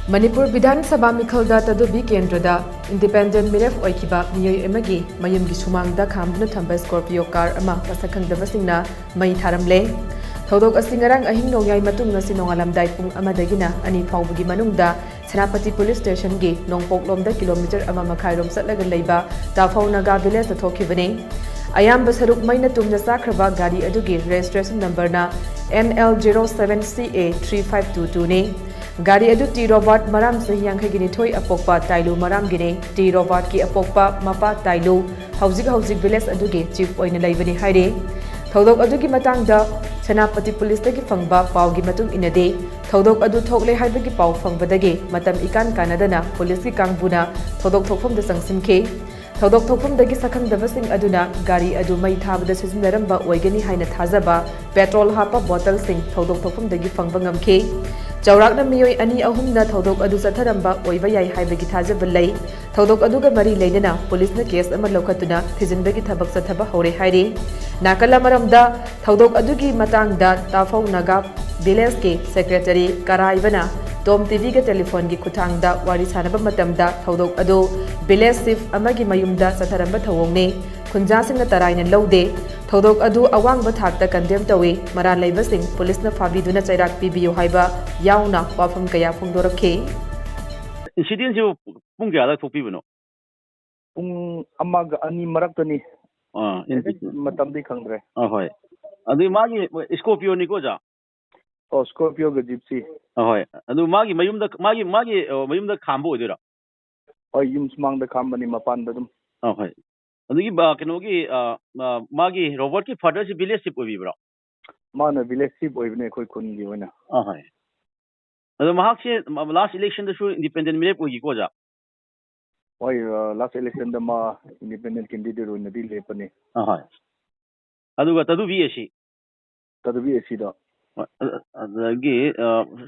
Manipur Bidhan Sabha Mikhalda Tadubi Kendrada Independent Miref Oikiba Miyoi Emagi Mayumgi Sumangda Kamduna Thamba Scorpio car ama Masakangdabasingna Mei Tharamle Thodok Asingarang Ahing Nongyai Matung Sinongalamdai Pung Amadagina Ani Paubugi Manungda Senapati Police Station Gi Nongpoklomda kilometer ama Makhairom Satlaga Leiba Tafau Naga Village Thokibane Ayamba Saruk Maina Tumna Sakraba Gari Adugi registration number na NL07CA 3522 ne Gari adu T Robert Maram Sahyang Hagini Toy Apokpa Tailu Maram Gine T Robert Ki Apokpa Mapa Tailu Housing Village Adugi Chief Oina Laibani Haide Thodok Adugi Matangda Senapati Police Taki Fangba Paugi Matung Inade Thodok Adu Tokle Haibagi Pau Fangbadage Matam Ikan Kanadana Police Ki Kangbuna Thodok Thokfam the Sangsimke Thodok Thokfam Dagi Sakang Davasing Aduna Gari Adu Mai Thab the Sizinaramba Oigani Haina Thazaba Petrol Hapa Bottle Sing Thodok Thokfam Dagi Fangbangam K Chaurakna Miyoi Ani Ahumna Thodok Adu Sataramba Oiva Yai Haibagi Thazaba Lay Thodok Aduga Mari Lainana Police na case ama Lokatuna Tizinbagi Tabak Sataba Hore Haide Nakala Maramda Thodok Adugi Matangda Tafau Naga Village Ke Secretary Karaivana TOMTV ke telephone gi khutangda wari sanaba matamda thodok ado village chief amagi mayumda sataramba thawongne khunja singna taraina lode thodok adu awangba thakta condemn tawi mara leiba sing police na fabiduna chairak pibiyo haiba yauna wafam kaya phongdorakhe incident jo pung kya da thokpibno pung amaga ani maraktani matamdi khangre hoi adu magi scorpio ni ko ja Scorpio ga gypsy hoi adu magi mayumda khambo odira yum Sumangda khambani mapanda dum hoi adu gi ba keno gi magi robot ki father si village ship obi bra mana village ship oibne khoi kun gi wena hoi adu mahak se last election da su independent map ogi ko ja hoi last election da ma independent candidate ona di lepane hoi adu ga tadu bi asi da adagi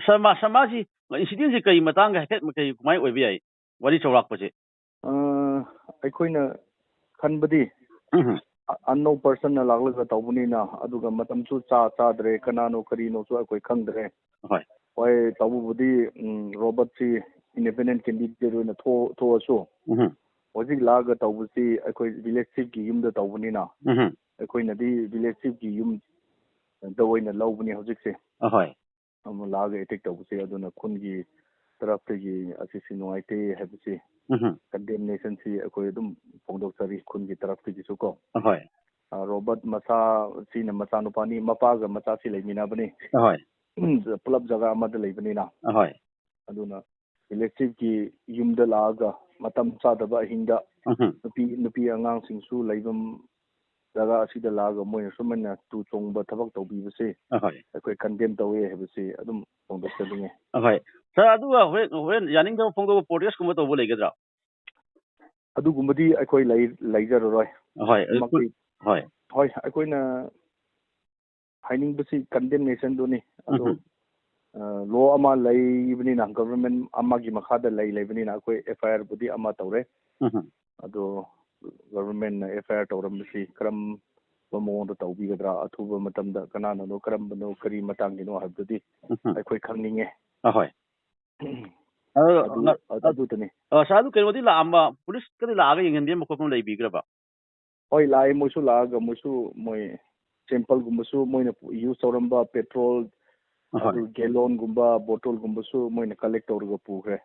samaji incident ji kai matang ga het kai kumai oibi ai wari chawrak paje aikoina khanbadi unknown person na laglaga tawbuni na aduga matam chu cha dre kanano karino chu akoi khangdre hoi tawbudi robert si independent candidate na tho aso hojik laga tawbusi akoi village chief gi yum da tawbuni na aikoina di village chief gi yum Dawina Lobuni Hojiksi. Ahoy. Laga etik tawbusi aduna kungi taraptagi asisi nuaite habisi. Condemnation si akoi dum pongdoktari kungi taraptagi suko. Ahoy. Robert masa si na masa nupani mapaga masa si laimina bani. Ahoy. Pulap jaga amada laibani na. Ahoy. Aduna elective ki yumda laga matam sadaba hinda. Nupi angang singsu laibam Daga asida laga moy sumana tu chongba thabak tawbibase akoi condemn tawe hebase adum pongdoktalinge sir adu horen yaning da pongdo protest kuma to bolai gadra adu gumbadi akoi laijaroroi akoi na haining basi condemnation doni adu law ama laibani na government ama gi makhada laibani na akoi FIR budi ama tawre adu government na FIR tawrambasi karam bamongda tawbigadra athuba matamda kanana no karambano kari matangino habdudi aikoi khangninge adu tani sadu kenodi la amba police kadi la aga yengende mokopon laibigraba oi lai moisu laga moisu moi sample gumbasu moina use tawramba petrol adu gallon gumba bottle gumbasu moina collect tawrga pugre